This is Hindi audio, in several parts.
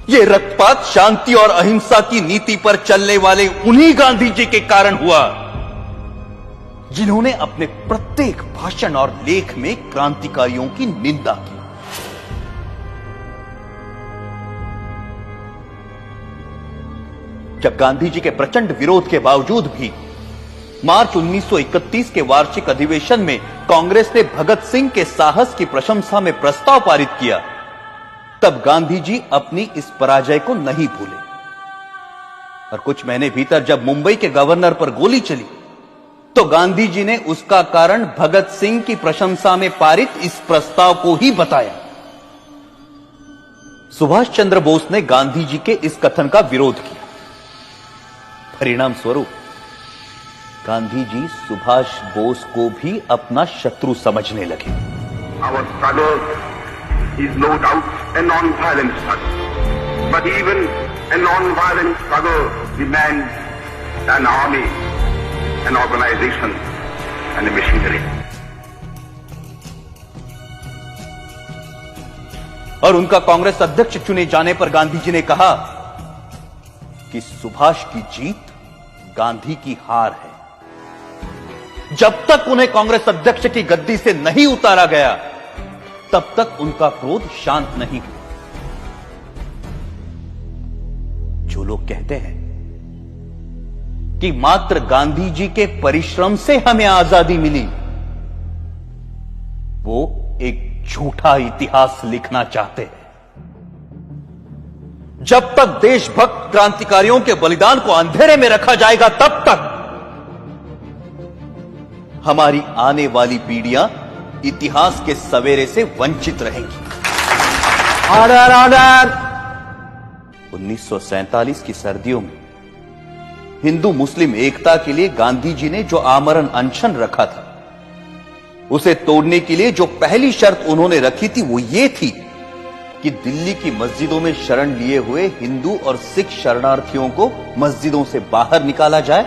ये रक्तपात शांति और अहिंसा की नीति पर चलने वाले उन्हीं गांधी जी के कारण हुआ जिन्होंने अपने प्रत्येक भाषण और लेख में क्रांतिकारियों की निंदा की। जब गांधी जी के प्रचंड विरोध के बावजूद भी मार्च 1931 के वार्षिक अधिवेशन में कांग्रेस ने भगत सिंह के साहस की प्रशंसा में प्रस्ताव पारित किया, तब गांधी जी अपनी इस पराजय को नहीं भूले और कुछ महीने भीतर जब मुंबई के गवर्नर पर गोली चली तो गांधी जी ने उसका कारण भगत सिंह की प्रशंसा में पारित इस प्रस्ताव को ही बताया। सुभाष चंद्र बोस ने गांधी जी के इस कथन का विरोध किया। परिणाम स्वरूप गांधी जी सुभाष बोस को भी अपना शत्रु समझने लगे। Our struggle is no doubt a non-violent struggle, but even a non-violent struggle demands an army, an organization, and a machinery. और उनका कांग्रेस अध्यक्ष चुने जाने पर गांधी जी ने कहा कि सुभाष की जीत गांधी की हार है। जब तक उन्हें कांग्रेस अध्यक्ष की गद्दी से नहीं उतारा गया तब तक उनका क्रोध शांत नहीं हुआ। जो लोग कहते हैं कि मात्र गांधी जी के परिश्रम से हमें आजादी मिली, वो एक झूठा इतिहास लिखना चाहते हैं। जब तक देशभक्त क्रांतिकारियों के बलिदान को अंधेरे में रखा जाएगा तब तक हमारी आने वाली पीढ़ियां इतिहास के सवेरे से वंचित रहेंगी। Order order. 1947 की सर्दियों में हिंदू मुस्लिम एकता के लिए गांधी जी ने जो आमरण अनशन रखा था, उसे तोड़ने के लिए जो पहली शर्त उन्होंने रखी थी वो ये थी कि दिल्ली की मस्जिदों में शरण लिए हुए हिंदू और सिख शरणार्थियों को मस्जिदों से बाहर निकाला जाए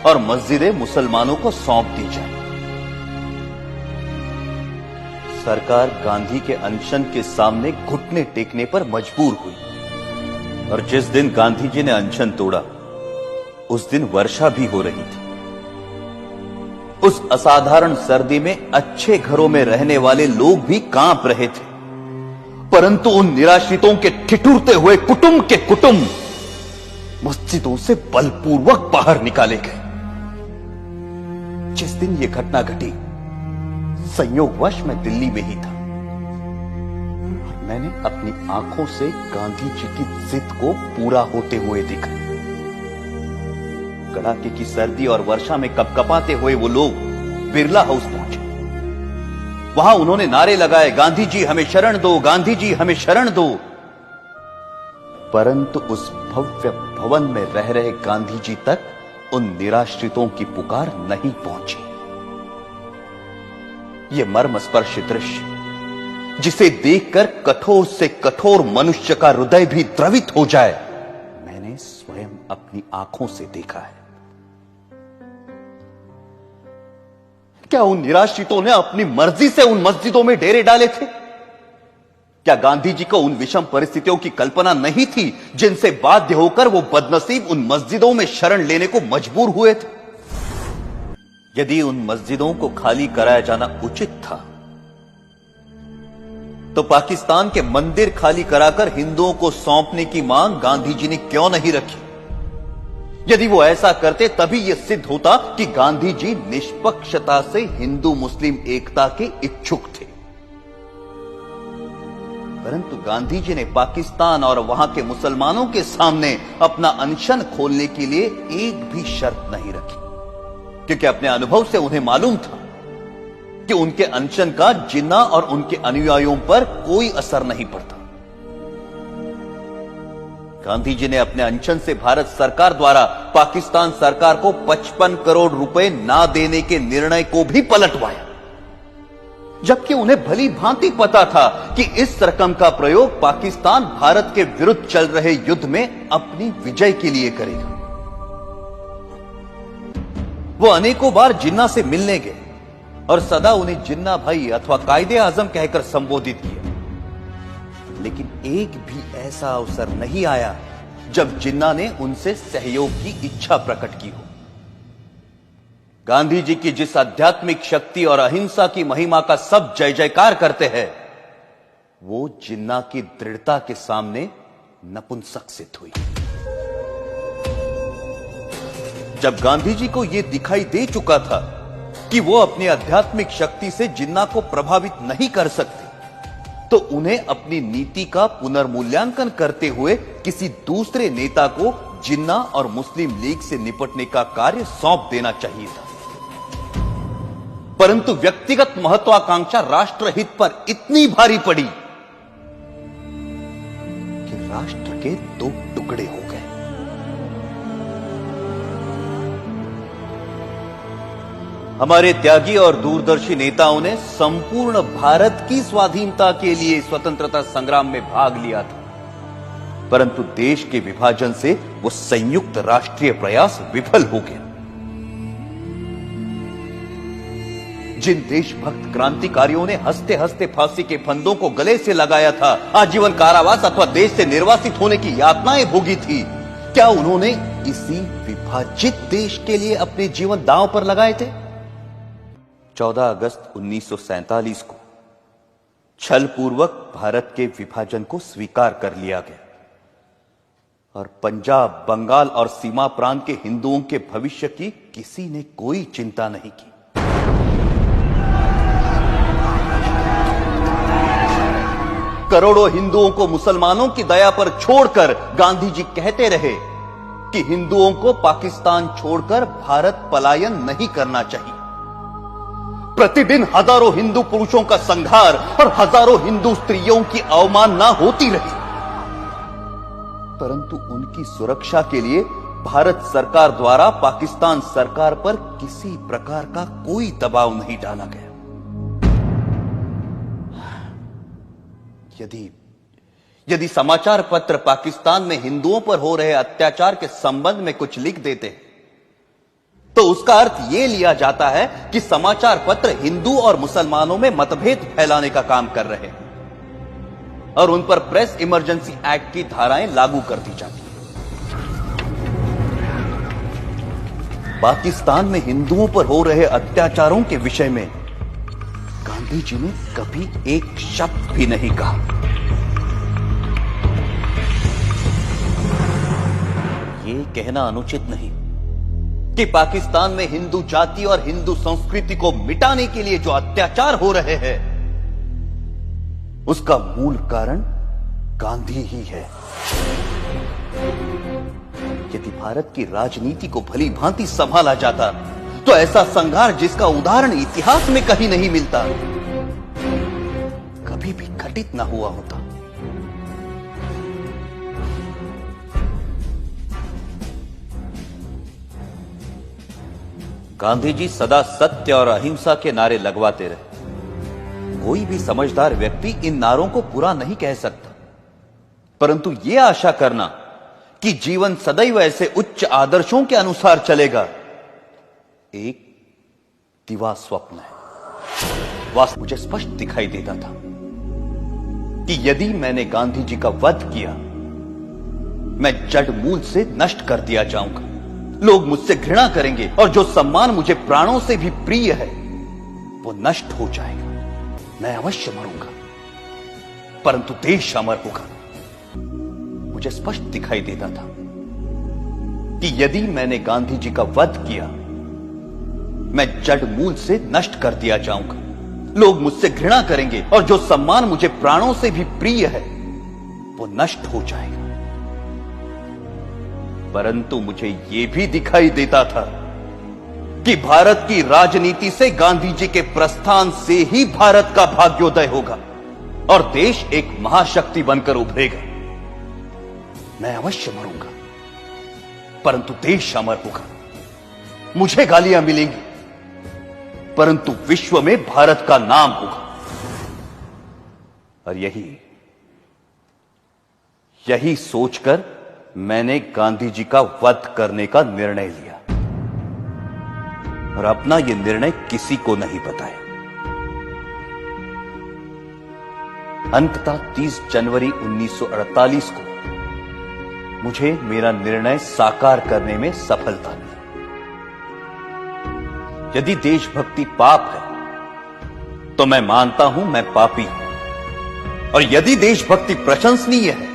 और मस्जिदें मुसलमानों को सौंप दी जाए। सरकार गांधी के अनशन के सामने घुटने टेकने पर मजबूर हुई और जिस दिन गांधी जी ने अनशन तोड़ा उस दिन वर्षा भी हो रही थी। उस असाधारण सर्दी में अच्छे घरों में रहने वाले लोग भी कांप रहे थे, परंतु उन निराश्रितों के ठिठुरते हुए कुटुंब के कुटुंब मस्जिदों से बलपूर्वक बाहर निकाले गए। जिस दिन यह घटना घटी संयोगवश मैं दिल्ली में ही था और मैंने अपनी आंखों से गांधी जी की जिद को पूरा होते हुए देखा। कड़ाके की सर्दी और वर्षा में कपकपाते हुए वो लोग बिरला हाउस पहुंचे। वहां उन्होंने नारे लगाए, गांधी जी हमें शरण दो, गांधी जी हमें शरण दो। परंतु उस भव्य भवन में रह रहे गांधी जी तक उन निराश्रितों की पुकार नहीं पहुंची। यह मर्मस्पर्शी दृश्य जिसे देखकर कठोर से कठोर मनुष्य का हृदय भी द्रवित हो जाए, मैंने स्वयं अपनी आंखों से देखा है। क्या उन निराश्रितों ने अपनी मर्जी से उन मस्जिदों में डेरे डाले थे? क्या गांधी जी को उन विषम परिस्थितियों की कल्पना नहीं थी जिनसे बाध्य होकर वो बदनसीब उन मस्जिदों में शरण लेने को मजबूर हुए थे? यदि उन मस्जिदों को खाली कराया जाना उचित था तो पाकिस्तान के मंदिर खाली कराकर हिंदुओं को सौंपने की मांग गांधी जी ने क्यों नहीं रखी? यदि वो ऐसा करते तभी यह सिद्ध होता कि गांधी जी निष्पक्षता से हिंदू मुस्लिम एकता के इच्छुक थे। परंतु गांधी जी ने पाकिस्तान और वहां के मुसलमानों के सामने अपना अनशन खोलने के लिए एक भी शर्त नहीं रखी, क्योंकि अपने अनुभव से उन्हें मालूम था कि उनके अनशन का जिन्ना और उनके अनुयायियों पर कोई असर नहीं पड़ता। गांधी जी ने अपने अनशन से भारत सरकार द्वारा पाकिस्तान सरकार को 55 करोड़ रुपए ना देने के निर्णय को भी पलटवाया, जबकि उन्हें भली भांति पता था कि इस रकम का प्रयोग पाकिस्तान भारत के विरुद्ध चल रहे युद्ध में अपनी विजय के लिए करेगा। वो अनेकों बार जिन्ना से मिलने गए और सदा उन्हें जिन्ना भाई अथवा कायदे आजम कहकर संबोधित किया। लेकिन एक भी ऐसा अवसर नहीं आया जब जिन्ना ने उनसे सहयोग की इच्छा प्रकट की हो। गांधी जी की जिस आध्यात्मिक शक्ति और अहिंसा की महिमा का सब जय जयकार करते हैं, वो जिन्ना की दृढ़ता के सामने नपुंसक सिद्ध हुई। जब गांधी जी को यह दिखाई दे चुका था कि वो अपनी आध्यात्मिक शक्ति से जिन्ना को प्रभावित नहीं कर सकते, तो उन्हें अपनी नीति का पुनर्मूल्यांकन करते हुए किसी दूसरे नेता को जिन्ना और मुस्लिम लीग से निपटने का कार्य सौंप देना चाहिए था। परंतु व्यक्तिगत महत्वाकांक्षा राष्ट्रहित पर इतनी भारी पड़ी कि राष्ट्र के दो टुकड़े हो गए। हमारे त्यागी और दूरदर्शी नेताओं ने संपूर्ण भारत की स्वाधीनता के लिए स्वतंत्रता संग्राम में भाग लिया था, परंतु देश के विभाजन से वो संयुक्त राष्ट्रीय प्रयास विफल हो गया। जिन देशभक्त क्रांतिकारियों ने हंसते हंसते फांसी के फंदों को गले से लगाया था, आजीवन कारावास अथवा देश से निर्वासित होने की यातनाएं भोगी थी, क्या उन्होंने इसी विभाजित देश के लिए अपने जीवन दांव पर लगाए थे? 14 अगस्त 1947 को छलपूर्वक भारत के विभाजन को स्वीकार कर लिया गया और पंजाब, बंगाल और सीमा प्रांत के हिंदुओं के भविष्य की किसी ने कोई चिंता नहीं की। करोड़ों हिंदुओं को मुसलमानों की दया पर छोड़कर गांधी जी कहते रहे कि हिंदुओं को पाकिस्तान छोड़कर भारत पलायन नहीं करना चाहिए। प्रतिदिन हजारों हिंदू पुरुषों का संहार और हजारों हिंदू स्त्रियों की अवमानना होती रही, परंतु उनकी सुरक्षा के लिए भारत सरकार द्वारा पाकिस्तान सरकार पर किसी प्रकार का कोई दबाव नहीं डाला गया। यदि समाचार पत्र पाकिस्तान में हिंदुओं पर हो रहे अत्याचार के संबंध में कुछ लिख देते हैं, तो उसका अर्थ यह लिया जाता है कि समाचार पत्र हिंदू और मुसलमानों में मतभेद फैलाने का काम कर रहे हैं और उन पर प्रेस इमरजेंसी एक्ट की धाराएं लागू कर दी जाती हैं। पाकिस्तान में हिंदुओं पर हो रहे अत्याचारों के विषय में गांधी जी ने कभी एक शब्द भी नहीं कहा। यह कहना अनुचित नहीं कि पाकिस्तान में हिंदू जाति और हिंदू संस्कृति को मिटाने के लिए जो अत्याचार हो रहे हैं, उसका मूल कारण गांधी ही है। यदि भारत की राजनीति को भली भांति संभाला जाता, तो ऐसा संघार जिसका उदाहरण इतिहास में कहीं नहीं मिलता, कभी भी घटित ना हुआ होता। गांधी जी सदा सत्य और अहिंसा के नारे लगवाते रहे। कोई भी समझदार व्यक्ति इन नारों को पूरा नहीं कह सकता, परंतु यह आशा करना कि जीवन सदैव ऐसे उच्च आदर्शों के अनुसार चलेगा, एक दिवा स्वप्न है। वास्तव मुझे स्पष्ट दिखाई देता था कि यदि मैंने गांधी जी का वध किया, मैं जड़ मूल से नष्ट कर दिया जाऊंगा। लोग मुझसे घृणा करेंगे और जो सम्मान मुझे प्राणों से भी प्रिय है, वो नष्ट हो जाएगा। मैं अवश्य मरूंगा, परंतु देश अमर होगा। मुझे स्पष्ट दिखाई देता था कि यदि मैंने गांधी जी का वध किया, मैं जड़ मूल से नष्ट कर दिया जाऊंगा। लोग मुझसे घृणा करेंगे और जो सम्मान मुझे प्राणों से भी प्रिय है, वो नष्ट हो जाएगा। परंतु मुझे यह भी दिखाई देता था कि भारत की राजनीति से गांधी जी के प्रस्थान से ही भारत का भाग्योदय होगा और देश एक महाशक्ति बनकर उभरेगा। मैं अवश्य मरूंगा, परंतु देश अमर होगा। मुझे गालियां मिलेंगी, परंतु विश्व में भारत का नाम होगा। और यही सोचकर मैंने गांधी जी का वध करने का निर्णय लिया और अपना यह निर्णय किसी को नहीं बताया। अंततः 30 जनवरी 1948 को मुझे मेरा निर्णय साकार करने में सफलता मिली। यदि देशभक्ति पाप है तो मैं मानता हूं मैं पापी हूं, और यदि देशभक्ति प्रशंसनीय है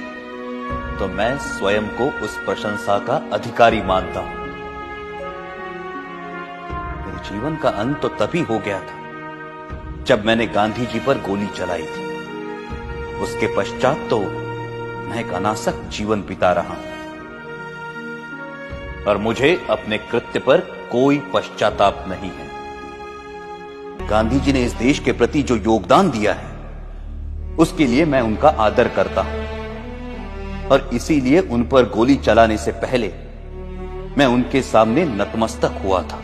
तो मैं स्वयं को उस प्रशंसा का अधिकारी मानता हूं। मेरे जीवन का अंत तो तभी हो गया था जब मैंने गांधी जी पर गोली चलाई थी। उसके पश्चात तो मैं एक अनासक जीवन बिता रहा हूं और मुझे अपने कृत्य पर कोई पश्चाताप नहीं है। गांधी जी ने इस देश के प्रति जो योगदान दिया है उसके लिए मैं उनका आदर करता हूं, और इसीलिए उन पर गोली चलाने से पहले मैं उनके सामने नतमस्तक हुआ था।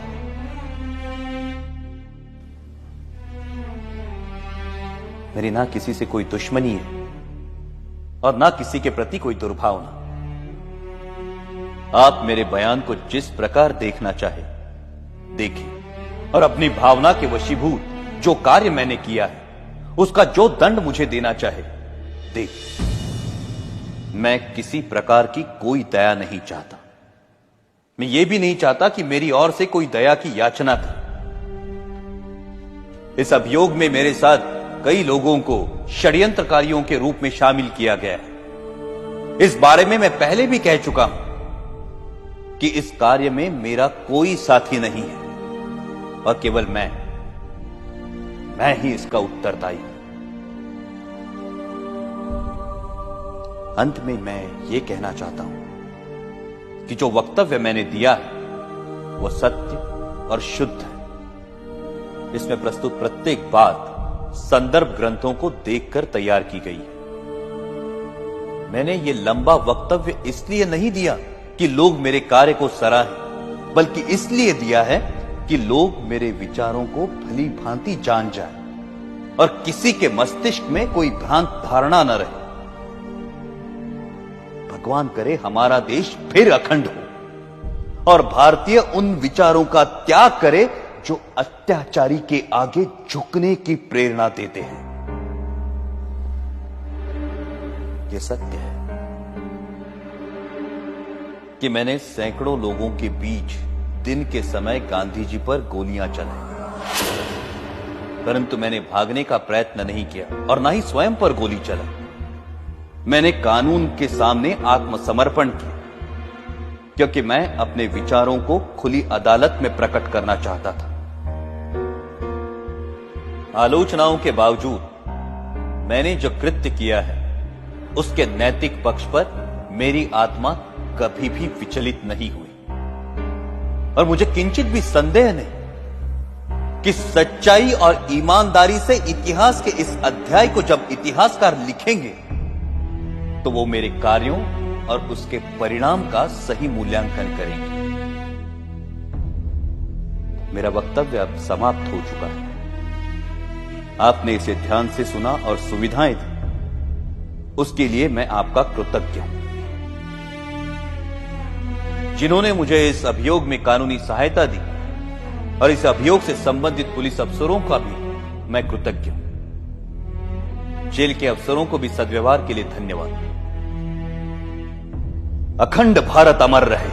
मेरी ना किसी से कोई दुश्मनी है और ना किसी के प्रति कोई दुर्भावना। आप मेरे बयान को जिस प्रकार देखना चाहे देखिए, और अपनी भावना के वशीभूत जो कार्य मैंने किया है उसका जो दंड मुझे देना चाहे देखिए। मैं किसी प्रकार की कोई दया नहीं चाहता। मैं ये भी नहीं चाहता कि मेरी ओर से कोई दया की याचना करे। इस अभियोग में मेरे साथ कई लोगों को षड्यंत्रकारियों के रूप में शामिल किया गया है। इस बारे में मैं पहले भी कह चुका हूं कि इस कार्य में मेरा कोई साथी नहीं है, और केवल मैं ही इसका उत्तरदायी हूं। अंत में मैं ये कहना चाहता हूं कि जो वक्तव्य मैंने दिया है वो सत्य और शुद्ध है। इसमें प्रस्तुत प्रत्येक बात संदर्भ ग्रंथों को देखकर तैयार की गई है। मैंने ये लंबा वक्तव्य इसलिए नहीं दिया कि लोग मेरे कार्य को सराहें, बल्कि इसलिए दिया है कि लोग मेरे विचारों को भली भांति जान जाएं और किसी के मस्तिष्क में कोई भ्रांत धारणा न रहे। भगवान करे हमारा देश फिर अखंड हो और भारतीय उन विचारों का त्याग करे जो अत्याचारी के आगे झुकने की प्रेरणा देते हैं। यह सत्य है कि मैंने सैकड़ों लोगों के बीच दिन के समय गांधी जी पर गोलियां चलाई, परंतु मैंने भागने का प्रयत्न नहीं किया और ना ही स्वयं पर गोली चलाई। मैंने कानून के सामने आत्मसमर्पण किया, क्योंकि मैं अपने विचारों को खुली अदालत में प्रकट करना चाहता था। आलोचनाओं के बावजूद मैंने जो कृत्य किया है उसके नैतिक पक्ष पर मेरी आत्मा कभी भी विचलित नहीं हुई, और मुझे किंचित भी संदेह नहीं कि सच्चाई और ईमानदारी से इतिहास के इस अध्याय को जब इतिहासकार लिखेंगे तो वो मेरे कार्यों और उसके परिणाम का सही मूल्यांकन करेंगे। मेरा वक्तव्य अब समाप्त हो चुका है। आपने इसे ध्यान से सुना और सुविधाएं दी, उसके लिए मैं आपका कृतज्ञ हूं। जिन्होंने मुझे इस अभियोग में कानूनी सहायता दी और इस अभियोग से संबंधित पुलिस अफसरों का भी मैं कृतज्ञ हूं। जेल के अफसरों को भी सद्व्यवहार के लिए धन्यवाद। अखंड भारत अमर रहे।